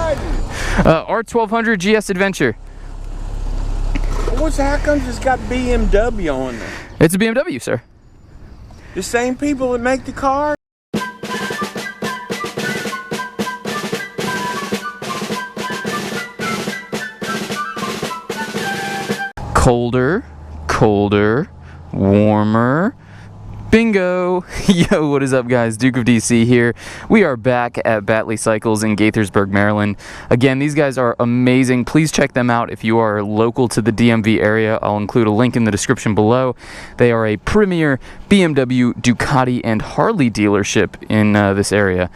riding? R1200GS Adventure. How come it's got BMW on there? It's a BMW, sir. The same people that make the car? Colder, colder, warmer. Bingo! Yo, what is up, guys? Duke of DC here. We are back at Battley Cycles in Gaithersburg, Maryland. Again, these guys are amazing. Please check them out if you are local to the DMV area. I'll include a link in the description below. They are a premier BMW, Ducati, and Harley dealership in this area.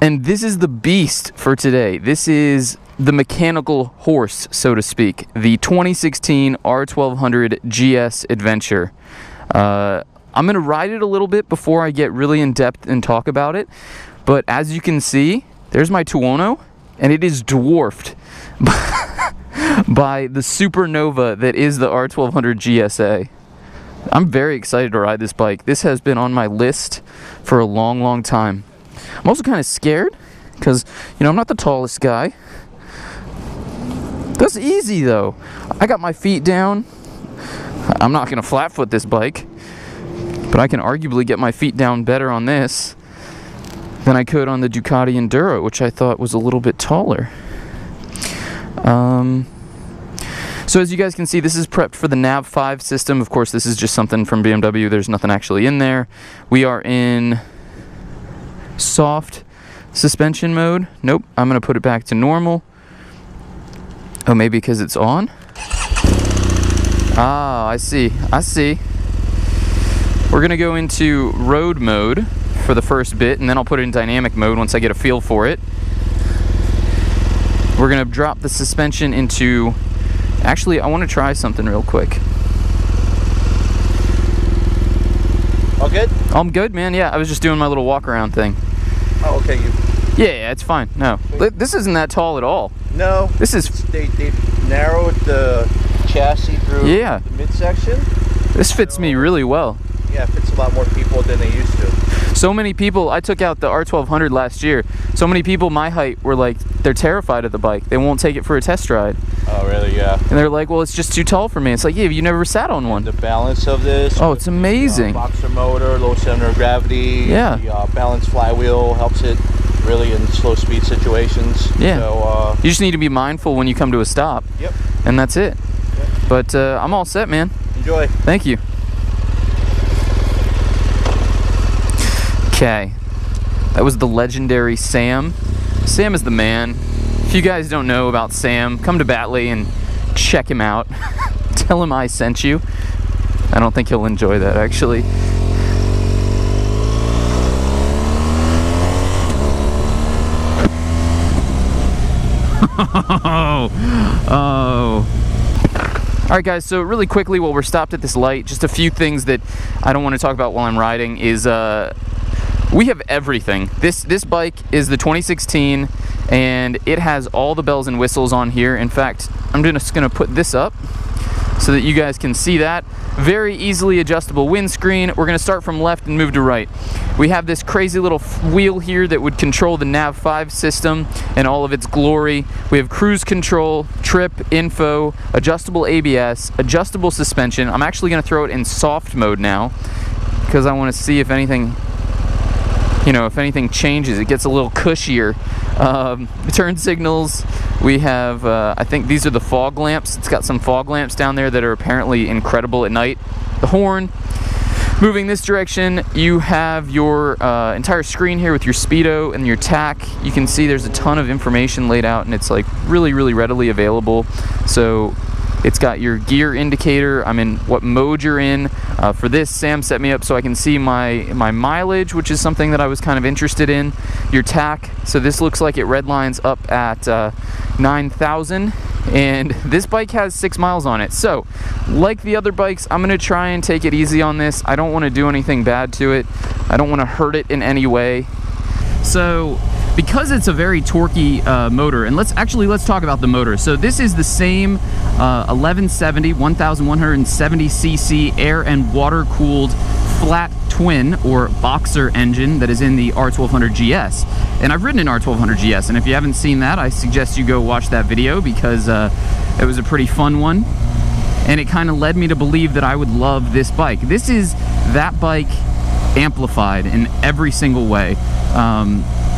And this is the beast for today. This is the mechanical horse, so to speak. The 2016 R1200GS Adventure. I'm going to ride it a little bit before I get really in depth and talk about it. But as you can see, there's my Tuono, and it is dwarfed by the supernova that is the R1200GSA. I'm very excited to ride this bike. This has been on my list for a long, long time. I'm also kind of scared because, you know, I'm not the tallest guy. That's easy, though. I got my feet down. I'm not going to flat foot this bike. But I can arguably get my feet down better on this than I could on the Ducati Enduro, which I thought was a little bit taller. So as you guys can see, this is prepped for the nav5 system. Of course, this is just something from BMW. There's nothing actually in there. We are in soft suspension mode. Nope, I'm going to put it back to normal. Oh, maybe because it's on? Ah, I see. I see. We're going to go into road mode for the first bit, and then I'll put it in dynamic mode once I get a feel for it. We're going to drop the suspension into... Actually, I want to try something real quick. All good? I'm good, man. Yeah, I was just doing my little walk-around thing. Oh, okay. Yeah, it's fine. No. This isn't that tall at all. No. This is... They narrowed the chassis through the midsection. This fits me really well. Yeah, it fits a lot more people than they used to. So many people, I took out the R1200 last year. So many people my height were like, they're terrified of the bike. They won't take it for a test ride. Oh, really? Yeah. And they're like, well, it's just too tall for me. It's like, yeah, you never sat on one. The balance of this. Oh, it's amazing. Boxer motor, low center of gravity. Yeah. The balance flywheel helps it really in slow speed situations. Yeah. So, you just need to be mindful when you come to a stop. Yep. And that's it. Yep. But I'm all set, man. Enjoy. Thank you. Okay, that was the legendary Sam. Sam is the man. If you guys don't know about Sam, come to Battley and check him out. Tell him I sent you. I don't think he'll enjoy that, actually. Oh. Alright guys, so really quickly while we're stopped at this light, just a few things that I don't want to talk about while I'm riding is we have everything. This bike is the 2016 and it has all the bells and whistles on here. In fact, I'm just going to put this up so that you guys can see that. Very easily adjustable windscreen. We're going to start from left and move to right. We have this crazy little wheel here that would control the nav5 system and all of its glory. We have cruise control, trip, info, adjustable ABS, adjustable suspension. I'm actually going to throw it in soft mode now because I want to see if anything, you know, if anything changes. It gets a little cushier. Turn signals. We have, I think these are the fog lamps. It's got some fog lamps down there that are apparently incredible at night. The horn. Moving this direction, you have your entire screen here with your speedo and your tack. You can see there's a ton of information laid out and it's like really, really readily available. So it's got your gear indicator. I'm in what mode you're in. For this, Sam set me up so I can see my mileage, which is something that I was kind of interested in. Your tack, so this looks like it redlines up at 9,000, and this bike has 6 miles on it. So, like the other bikes, I'm going to try and take it easy on this. I don't want to do anything bad to it. I don't want to hurt it in any way. So, because it's a very torquey motor, and let's talk about the motor. So this is the same 1170 cc air and water cooled flat twin or boxer engine that is in the R1200GS. And I've ridden an R1200GS, and if you haven't seen that, I suggest you go watch that video because it was a pretty fun one. And it kind of led me to believe that I would love this bike. This is that bike amplified in every single way.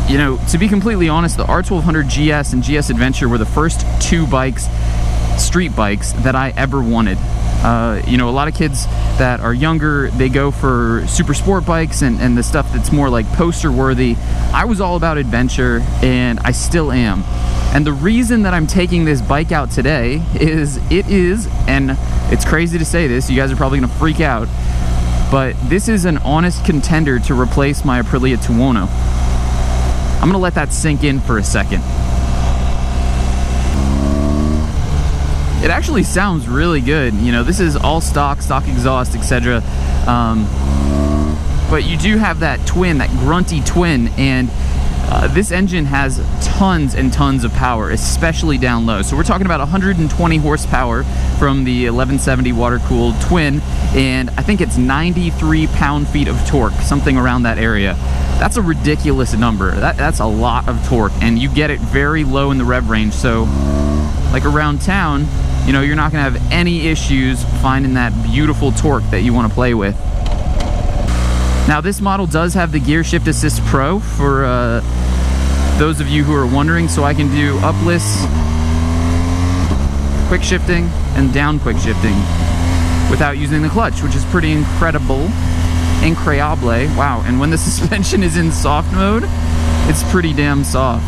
You know, to be completely honest, the R1200GS and GS Adventure were the first two bikes, street bikes, that I ever wanted. You know, a lot of kids that are younger, they go for super sport bikes and the stuff that's more like poster worthy. I was all about adventure, and I still am. And the reason that I'm taking this bike out today is and it's crazy to say this, you guys are probably gonna freak out, but this is an honest contender to replace my Aprilia Tuono. I'm gonna let that sink in for a second. It actually sounds really good. You know, this is all stock exhaust, etc. But you do have that twin, that grunty twin, and this engine has tons and tons of power, especially down low. So we're talking about 120 horsepower from the 1170 water-cooled twin, and I think it's 93 pound-feet of torque, something around that area. That's a ridiculous number. That's a lot of torque, and you get it very low in the rev range. So, like around town, you know, you're not gonna have any issues finding that beautiful torque that you wanna play with. Now, this model does have the Gear Shift Assist Pro for those of you who are wondering, so I can do up lifts, quick shifting, and down quick shifting without using the clutch, which is pretty incredible. Incroyable. Wow, and when the suspension is in soft mode, it's pretty damn soft.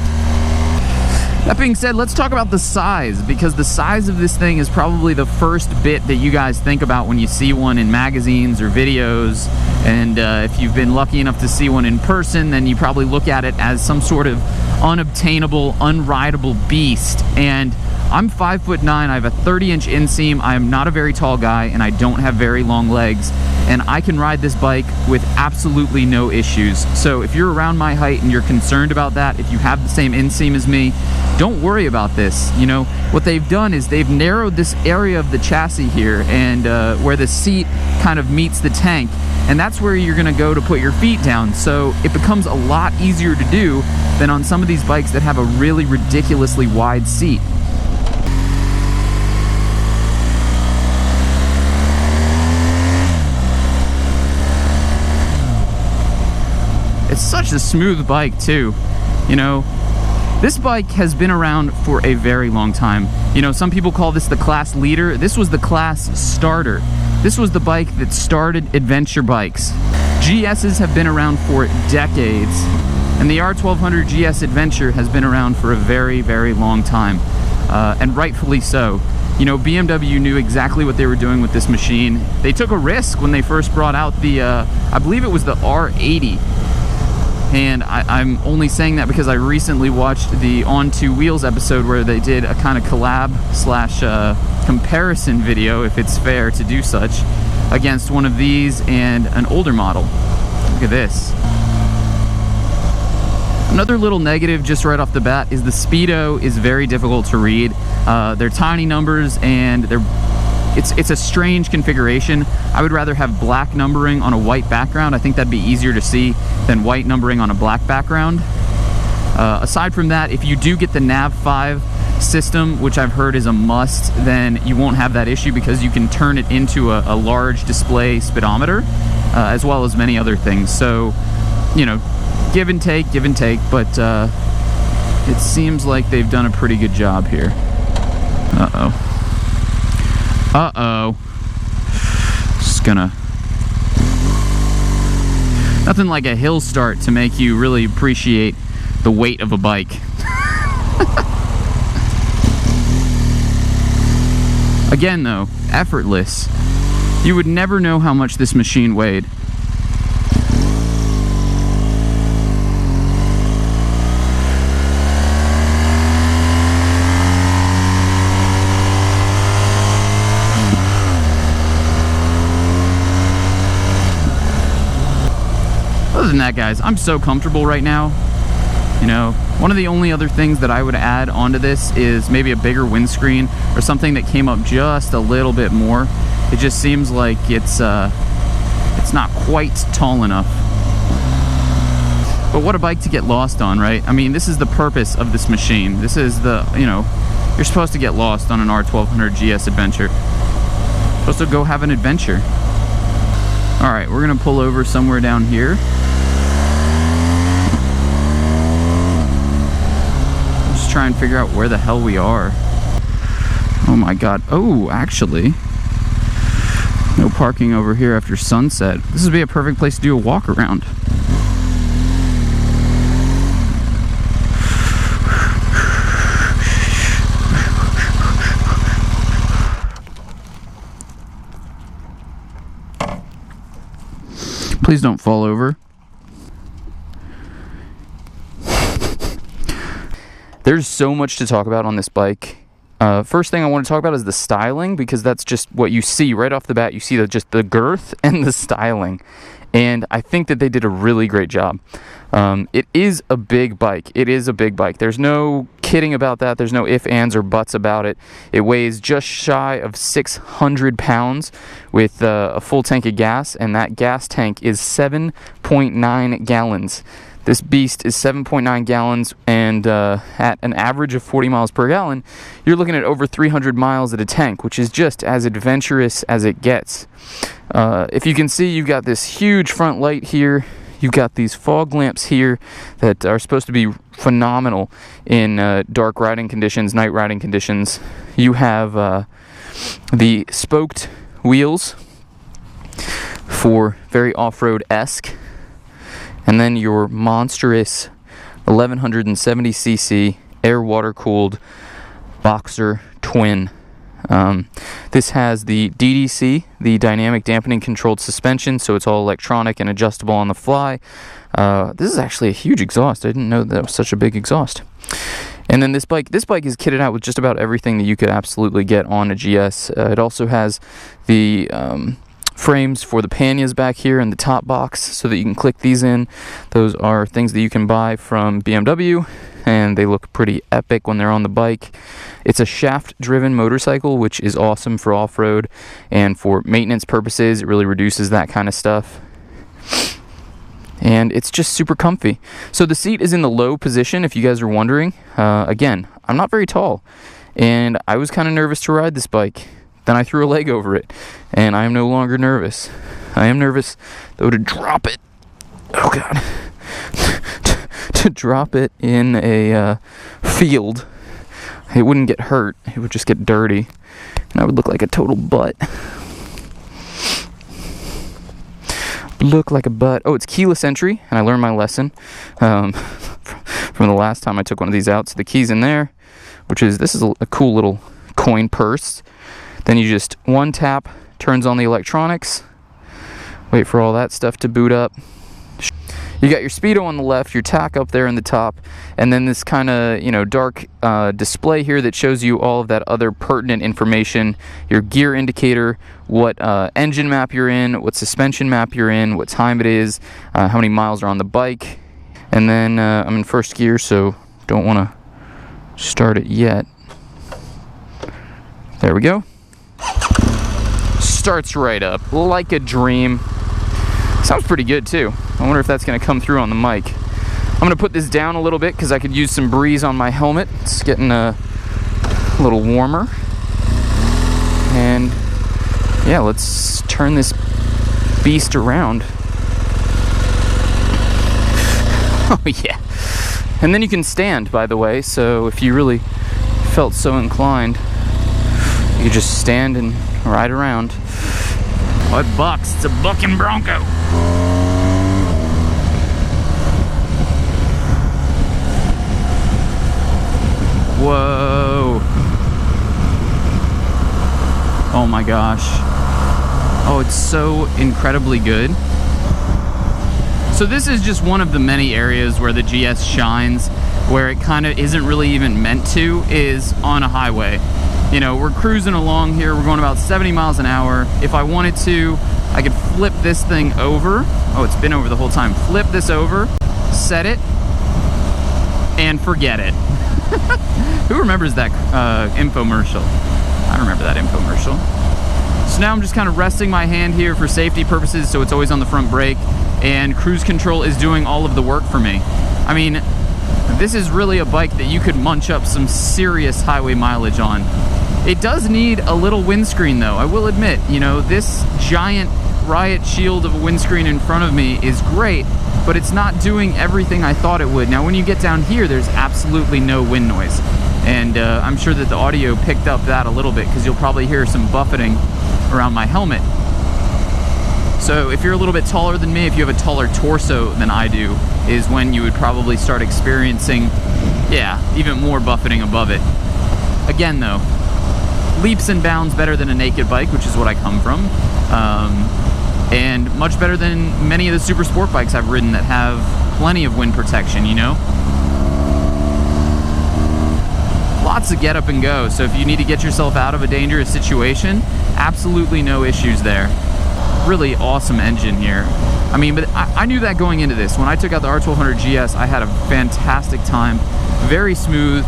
That being said, let's talk about the size, because the size of this thing is probably the first bit that you guys think about when you see one in magazines or videos. And if you've been lucky enough to see one in person, then you probably look at it as some sort of unobtainable, unrideable beast. And I'm 5'9", I have a 30-inch inseam, I am not a very tall guy, and I don't have very long legs. And I can ride this bike with absolutely no issues. So if you're around my height and you're concerned about that, if you have the same inseam as me, don't worry about this. You know, what they've done is they've narrowed this area of the chassis here, and where the seat kind of meets the tank, and that's where you're gonna go to put your feet down. So it becomes a lot easier to do than on some of these bikes that have a really ridiculously wide seat. It's such a smooth bike too. You know, this bike has been around for a very long time. You know, some people call this the class leader. This was the class starter. This was the bike that started adventure bikes. GSs have been around for decades, and the R1200GS Adventure has been around for a very, very long time, and rightfully so. You know, BMW knew exactly what they were doing with this machine. They took a risk when they first brought out the, I believe it was the R80. And I'm only saying that because I recently watched the On Two Wheels episode where they did a kind of collab slash comparison video, if it's fair to do such, against one of these and an older model. Look at this. Another little negative just right off the bat is the speedo is very difficult to read. They're tiny numbers, and it's a strange configuration. I would rather have black numbering on a white background. I think that'd be easier to see than white numbering on a black background. Aside from that, if you do get the Nav5 system, which I've heard is a must, then you won't have that issue because you can turn it into a large display speedometer, as well as many other things. So, you know, give and take, but it seems like they've done a pretty good job here. Uh-oh. Just gonna... Nothing like a hill start to make you really appreciate the weight of a bike. Again though, effortless. You would never know how much this machine weighed. Other than that, guys, I'm so comfortable right now. You know, one of the only other things that I would add onto this is maybe a bigger windscreen or something that came up just a little bit more. It just seems like it's It's not quite tall enough. But what a bike to get lost on, right? I mean, this is the purpose of this machine. This is the, you know, you're supposed to get lost on an R1200GS adventure. Supposed to go have an adventure. All right, we're gonna pull over somewhere down here. Just try and figure out where the hell we are. Oh my God. Oh, actually, no parking over here after sunset. This would be a perfect place to do a walk around. Please don't fall over. There's so much to talk about on this bike. First thing I want to talk about is the styling, because that's just what you see right off the bat. You see just the girth and the styling, and I think that they did a really great job. It is a big bike. It is a big bike. There's no kidding about that. There's no ifs, ands, or buts about it. It weighs just shy of 600 pounds with a full tank of gas, and that gas tank is 7.9 gallons. This beast is 7.9 gallons, and at an average of 40 miles per gallon, you're looking at over 300 miles at a tank, which is just as adventurous as it gets. If you can see, you've got this huge front light here. You've got these fog lamps here that are supposed to be phenomenal in dark riding conditions, night riding conditions. You have the spoked wheels for very off-road-esque. And then your monstrous 1170cc air water cooled Boxer twin. This has the DDC, the dynamic dampening controlled suspension, so it's all electronic and adjustable on the fly. This is actually a huge exhaust. I didn't know that was such a big exhaust. And then this bike is kitted out with just about everything that you could absolutely get on a GS. It also has the frames for the panniers back here in the top box, so that you can click these in. Those are things that you can buy from BMW, and they look pretty epic when they're on the bike. It's a shaft-driven motorcycle, which is awesome for off-road, and for maintenance purposes, it really reduces that kind of stuff. And it's just super comfy. So the seat is in the low position, if you guys are wondering. Again, I'm not very tall, and I was kind of nervous to ride this bike. Then I threw a leg over it, and I am no longer nervous. I am nervous, though, to drop it. Oh, God. To drop it in a field. It wouldn't get hurt. It would just get dirty, and I would look like a total butt. Look like a butt. Oh, it's keyless entry, and I learned my lesson from the last time I took one of these out. So the key's in there, this is a cool little coin purse. Then you just one tap, turns on the electronics, wait for all that stuff to boot up. You got your speedo on the left, your tack up there in the top, and then this kind of, dark display here that shows you all of that other pertinent information, your gear indicator, what engine map you're in, what suspension map you're in, what time it is, how many miles are on the bike. And then I'm in first gear, so don't want to start it yet. There we go. Starts right up like a dream. Sounds pretty good too. I wonder if that's going to come through on the mic. I'm going to put this down a little bit because I could use some breeze on my helmet. It's getting a little warmer. And yeah, let's turn this beast around. Oh yeah. And then you can stand, by the way, so if you really felt so inclined, you could just stand and ride around. Oh, it bucks. It's a bucking Bronco. Whoa. Oh my gosh. Oh, it's so incredibly good. So this is just one of the many areas where the GS shines, where it kind of isn't really even meant to, is on a highway. We're cruising along here, we're going about 70 miles an hour. If I wanted to, I could flip this thing over. Oh, it's been over the whole time. Flip this over, set it, and forget it. Who remembers that infomercial? I remember that infomercial. So now I'm just kind of resting my hand here for safety purposes, so it's always on the front brake, and cruise control is doing all of the work for me. I mean, this is really a bike that you could munch up some serious highway mileage on. It does need a little windscreen though, I will admit. You know, this giant riot shield of a windscreen in front of me is great, but it's not doing everything I thought it would. Now when you get down here, there's absolutely no wind noise. And I'm sure that the audio picked up that a little bit, because you'll probably hear some buffeting around my helmet. So if you're a little bit taller than me, if you have a taller torso than I do, is when you would probably start experiencing, yeah, even more buffeting above it. Again though, leaps and bounds better than a naked bike, which is what I come from. And much better than many of the super sport bikes I've ridden that have plenty of wind protection, you know? Lots of get up and go, so if you need to get yourself out of a dangerous situation, absolutely no issues there. Really awesome engine here. I mean, but I knew that going into this. When I took out the R1200GS, I had a fantastic time, very smooth.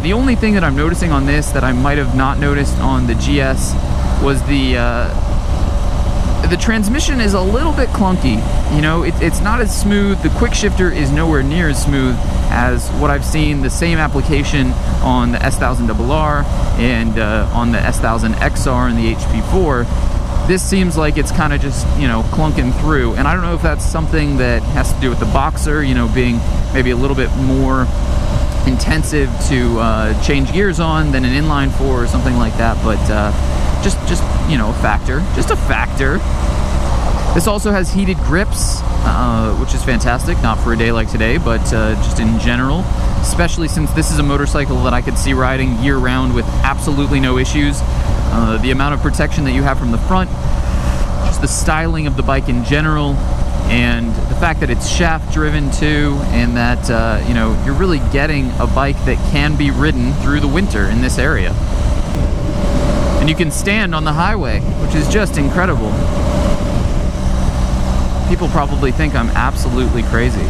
The only thing that I'm noticing on this that I might have not noticed on the GS was the transmission is a little bit clunky. You know, it's not as smooth. The quick shifter is nowhere near as smooth as what I've seen the same application on the S1000RR and on the S1000XR and the HP4. This seems like it's kind of just, you know, clunking through. And I don't know if that's something that has to do with the Boxer, you know, being maybe a little bit more intensive to change gears on than an inline 4 or something like that, but just you know, just a factor. This also has heated grips, which is fantastic, not for a day like today, but just in general, especially since this is a motorcycle that I could see riding year-round with absolutely no issues. The amount of protection that you have from the front, just the styling of the bike in general, and the fact that it's shaft driven too, and that you know, you're really getting a bike that can be ridden through the winter in this area. And you can stand on the highway, which is just incredible. People probably think I'm absolutely crazy.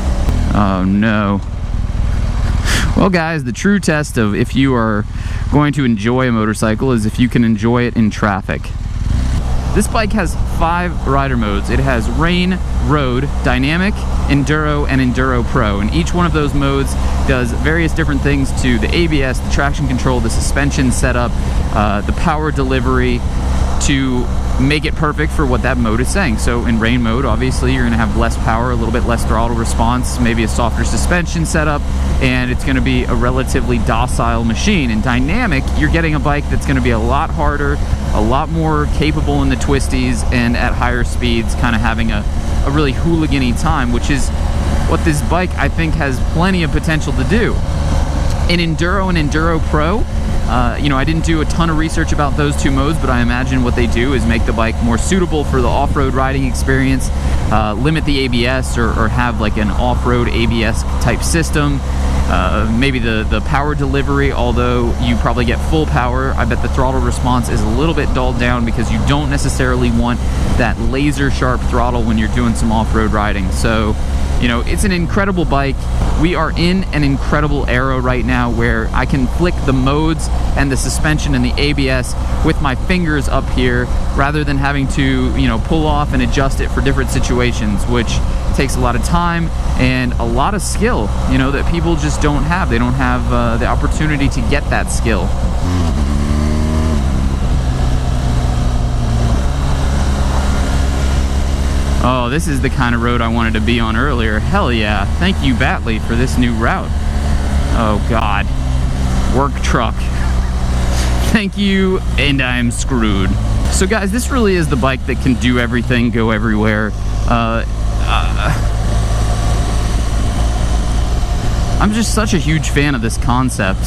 Oh no. Well guys, the true test of if you are going to enjoy a motorcycle is if you can enjoy it in traffic. This bike has 5 rider modes. It has Rain, Road, Dynamic, Enduro, and Enduro Pro. And each one of those modes does various different things to the ABS, the traction control, the suspension setup, the power delivery, to make it perfect for what that mode is saying. So in rain mode, obviously you're gonna have less power, a little bit less throttle response, maybe a softer suspension setup, and it's gonna be a relatively docile machine. In dynamic, you're getting a bike that's gonna be a lot harder, a lot more capable in the twisties, and at higher speeds, kind of having a really hooligan-y time, which is what this bike, I think, has plenty of potential to do. In Enduro and Enduro Pro, you know, I didn't do a ton of research about those 2 modes, but I imagine what they do is make the bike more suitable for the off-road riding experience, limit the ABS or have like an off-road ABS type system. Maybe the power delivery, although you probably get full power, I bet the throttle response is a little bit dulled down because you don't necessarily want that laser sharp throttle when you're doing some off-road riding. So, you know, it's an incredible bike. We are in an incredible era right now where I can flick the modes and the suspension and the ABS with my fingers up here rather than having to, you know, pull off and adjust it for different situations, which takes a lot of time and a lot of skill, you know, that people just don't have. They don't have the opportunity to get that skill. Oh, this is the kind of road I wanted to be on earlier. Hell yeah. Thank you, Battley, for this new route. Oh, God. Work truck. Thank you, and I'm screwed. So, guys, this really is the bike that can do everything, go everywhere. I'm just such a huge fan of this concept.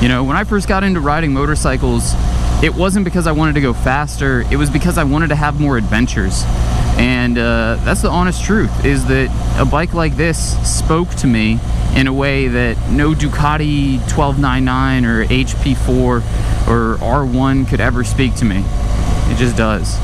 You know, when I first got into riding motorcycles, it wasn't because I wanted to go faster. It was because I wanted to have more adventures. And that's the honest truth, is that a bike like this spoke to me in a way that no Ducati 1299 or HP4 or R1 could ever speak to me. It just does.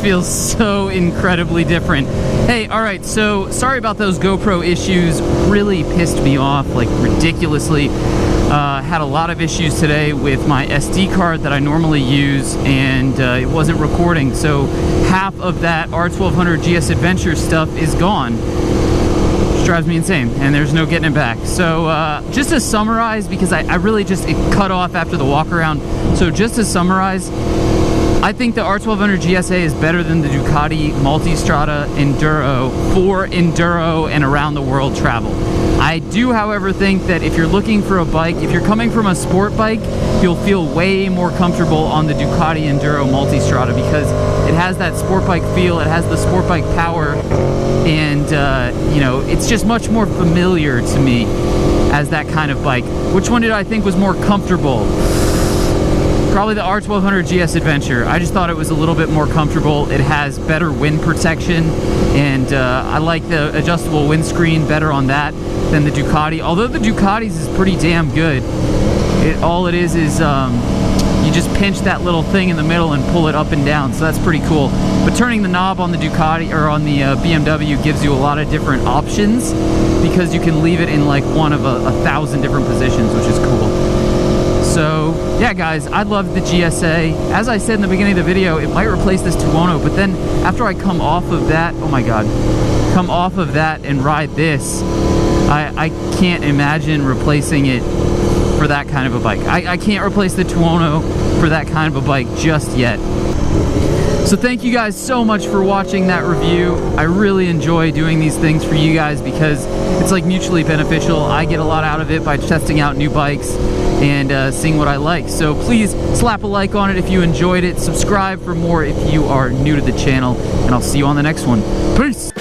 feels so incredibly different. Hey, all right, so sorry about those GoPro issues. Really pissed me off, like ridiculously. Had a lot of issues today with my SD card that I normally use, and it wasn't recording, so half of that R1200GS Adventure stuff is gone, which drives me insane, and there's no getting it back. So just to summarize, because I really just, it cut off after the walk around, so just to summarize, I think the R1200GS is better than the Ducati Multistrada Enduro for Enduro and around the world travel. I do, however, think that if you're looking for a bike, if you're coming from a sport bike, you'll feel way more comfortable on the Ducati Enduro Multistrada because it has that sport bike feel, it has the sport bike power, and you know, it's just much more familiar to me as that kind of bike. Which one did I think was more comfortable? Probably the R1200GS Adventure. I just thought it was a little bit more comfortable. It has better wind protection, and I like the adjustable windscreen better on that than the Ducati. Although the Ducati's is pretty damn good. All it is you just pinch that little thing in the middle and pull it up and down, so that's pretty cool. But turning the knob on the Ducati or on the BMW gives you a lot of different options because you can leave it in like one of a thousand different positions, which is cool. So yeah, guys, I love the GSA. As I said in the beginning of the video, it might replace this Tuono, but then after I come off of that, oh my god, come off of that and ride this, I can't imagine replacing it for that kind of a bike. I can't replace the Tuono for that kind of a bike just yet. So thank you guys so much for watching that review. I really enjoy doing these things for you guys because it's like mutually beneficial. I get a lot out of it by testing out new bikes and seeing what I like. So please slap a like on it if you enjoyed it. Subscribe for more if you are new to the channel, and I'll see you on the next one. Peace!